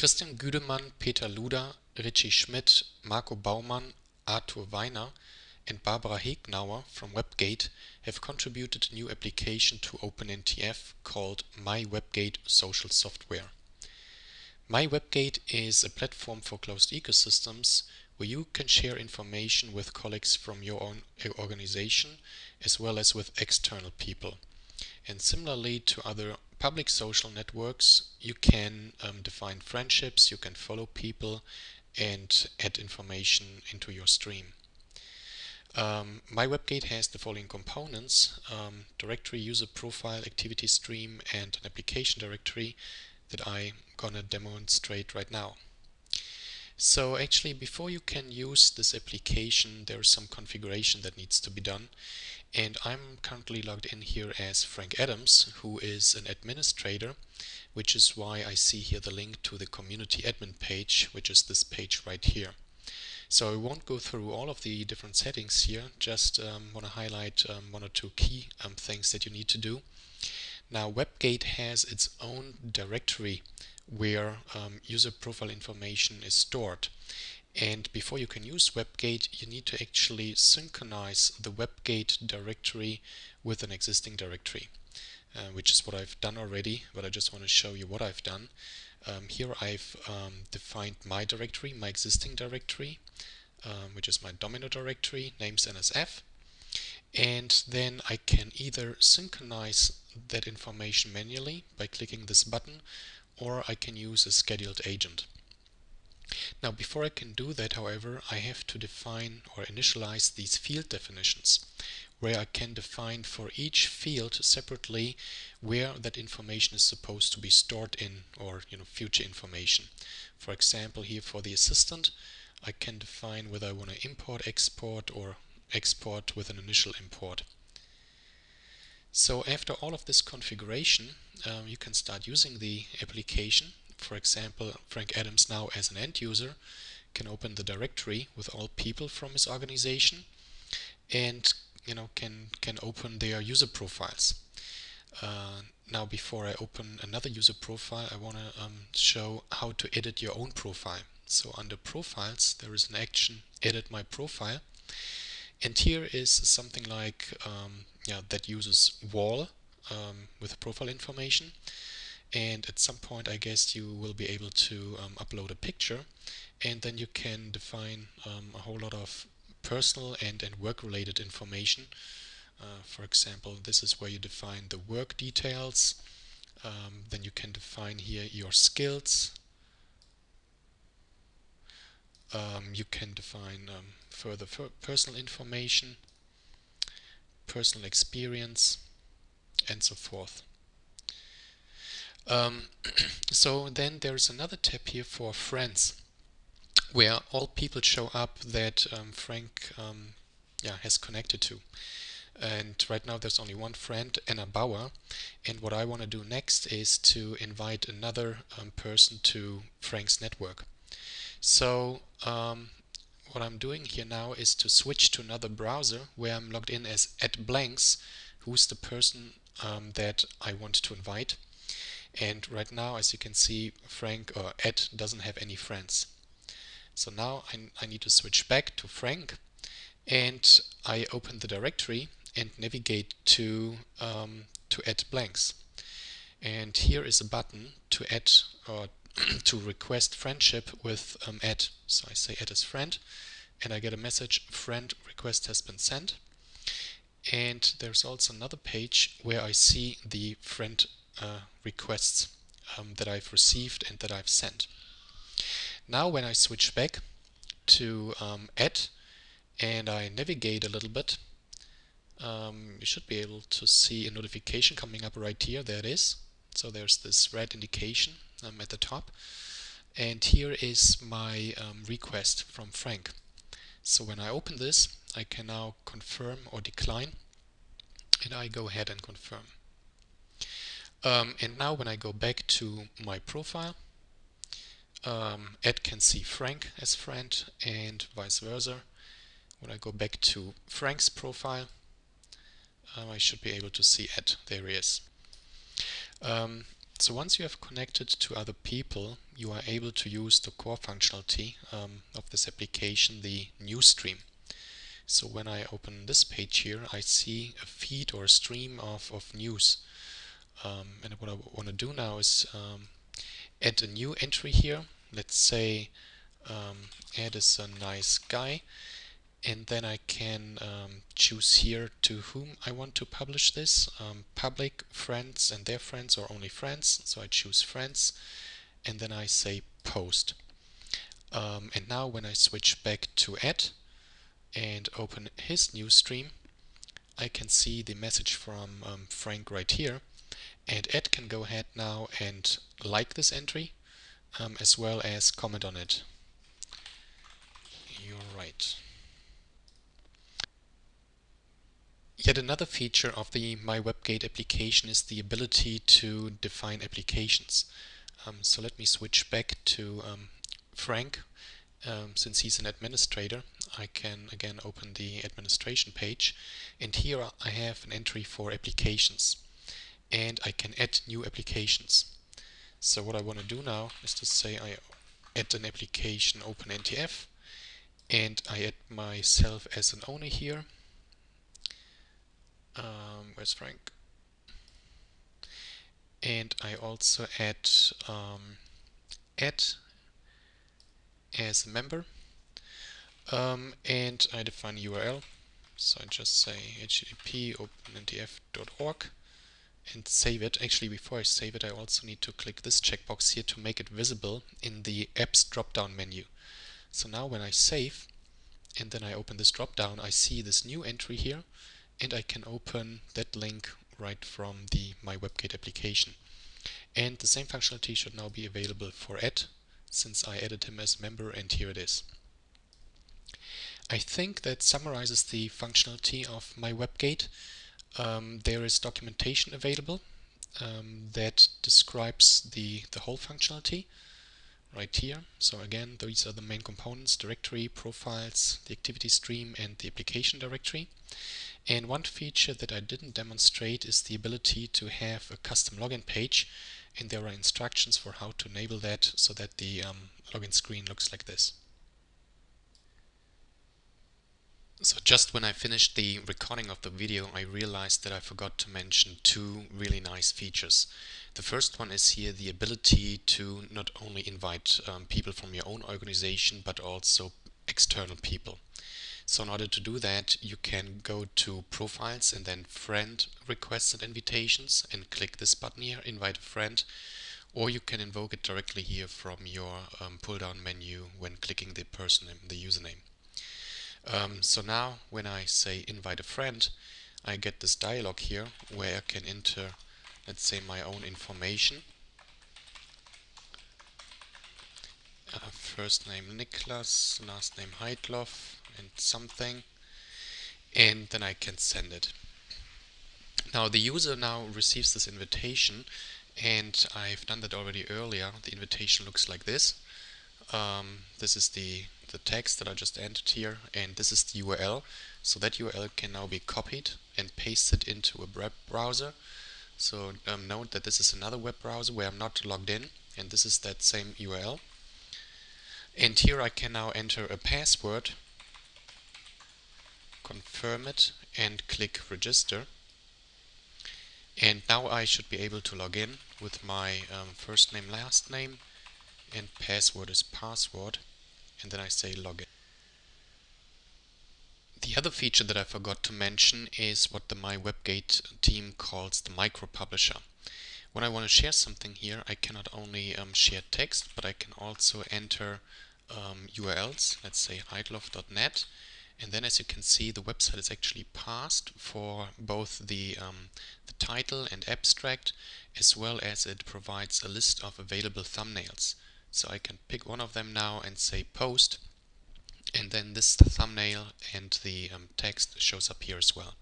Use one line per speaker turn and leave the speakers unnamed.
Christian Güdemann, Peter Luder, Richie Schmid, Marco Baumann, Arthur Weiner, and Barbara Hegnauer from WebGate have contributed a new application to OpenNTF called myWebGate Social Software. myWebGate is a platform for closed ecosystems where you can share information with colleagues from your own organization as well as with external people. And similarly to other public social networks, you can define friendships, you can follow people and add information into your stream. myWebGate has the following components: directory, user profile, activity stream, and an application directory that I'm gonna demonstrate right now. So actually, before you can use this application, there is some configuration that needs to be done. And I'm currently logged in here as Frank Adams, who is an administrator, which is why I see here the link to the community admin page, which is this page right here. So I won't go through all of the different settings here, just want to highlight one or two key things that you need to do. Now, WebGate has its own directory where user profile information is stored. And before you can use WebGate, you need to actually synchronize the WebGate directory with an existing directory, which is what I've done already, but I just want to show you what I've done. Here I've defined my directory, my existing directory, which is my domino directory, names NSF. And then I can either synchronize that information manually by clicking this button, or I can use a scheduled agent. Now, before I can do that, however, I have to define or initialize these field definitions, where I can define for each field separately where that information is supposed to be stored in, or future information. For example, here for the assistant, I can define whether I want to import, export, or export with an initial import. So after all of this configuration, you can start using the application. For example, Frank Adams now as an end user can open the directory with all people from his organization and can open their user profiles. Now before I open another user profile, I want to show how to edit your own profile. So under profiles there is an action, edit my profile, and here is something like that uses wall with profile information. And at some point I guess you will be able to upload a picture, and then you can define a whole lot of personal and work related information. For example, this is where you define the work details. Then you can define here your skills. You can define further personal information, personal experience, and so forth. So then there's another tab here for friends, where all people show up that Frank has connected to. And right now there's only one friend, Anna Bauer, and what I want to do next is to invite another person to Frank's network. So what I'm doing here now is to switch to another browser where I'm logged in as @blanks, who's the person that I want to invite. And right now, as you can see, Frank or Ed doesn't have any friends. So now I need to switch back to Frank, and I open the directory and navigate to @blanks. And here is a button to add or to request friendship with Ed. So I say Ed as friend, and I get a message, friend request has been sent. And there's also another page where I see the friend requests that I've received and that I've sent. Now when I switch back to Ed and I navigate a little bit, you should be able to see a notification coming up right here. There it is. So there's this red indication at the top, and here is my request from Frank. So when I open this, I can now confirm or decline, and I go ahead and confirm. And now when I go back to my profile, Ed can see Frank as friend, and vice versa. When I go back to Frank's profile, I should be able to see Ed. There he is. So once you have connected to other people, you are able to use the core functionality of this application, the news stream. So when I open this page here, I see a feed or a stream of news. And what I want to do now is add a new entry here. Let's say Ed is a nice guy. And then I can choose here to whom I want to publish this, public, friends and their friends, or only friends. So I choose friends, and then I say post. And now when I switch back to Ed and open his news stream, I can see the message from Frank right here. And Ed can go ahead now and like this entry, as well as comment on it. You're right. Yet another feature of the myWebGate application is the ability to define applications. So let me switch back to Frank. Since he's an administrator, I can again open the administration page, and here I have an entry for applications, and I can add new applications. So what I want to do now is to say I add an application OpenNTF, and I add myself as an owner here. Where's Frank? And I also add as a member, and I define URL. So I just say http openntf.org and save it. Actually, before I save it, I also need to click this checkbox here to make it visible in the apps drop-down menu. So now when I save and then I open this drop-down, I see this new entry here, and I can open that link right from the myWebGate application. And the same functionality should now be available for Ed, since I added him as a member, and here it is. I think that summarizes the functionality of myWebGate. There is documentation available that describes the whole functionality right here. So again, these are the main components: directory, profiles, the activity stream, and the application directory. And one feature that I didn't demonstrate is the ability to have a custom login page, and there are instructions for how to enable that so that the login screen looks like this. So just when I finished the recording of the video, I realized that I forgot to mention two really nice features. The first one is here the ability to not only invite people from your own organization, but also external people. So in order to do that, you can go to Profiles and then Friend Requests and Invitations and click this button here, Invite a Friend, or you can invoke it directly here from your pull-down menu when clicking the person name, the username. So now when I say Invite a Friend, I get this dialog here where I can enter, let's say, my own information. First name Niklas, last name Heidloff, and something, and then I can send it. Now the user now receives this invitation, and I've done that already earlier. The invitation looks like this. This is the text that I just entered here, and this is the URL. So that URL can now be copied and pasted into a web browser. So note that this is another web browser where I'm not logged in, and this is that same URL. And here I can now enter a password, confirm it, and click register. And now I should be able to log in with my first name, last name, and password is password, and then I say login. The other feature that I forgot to mention is what the myWebGate team calls the micro publisher. When I want to share something here, I can not only share text, but I can also enter URLs, let's say heidloff.net, and then as you can see, the website is actually parsed for both the title and abstract, as well as it provides a list of available thumbnails. So I can pick one of them now and say post, and then this thumbnail and the text shows up here as well.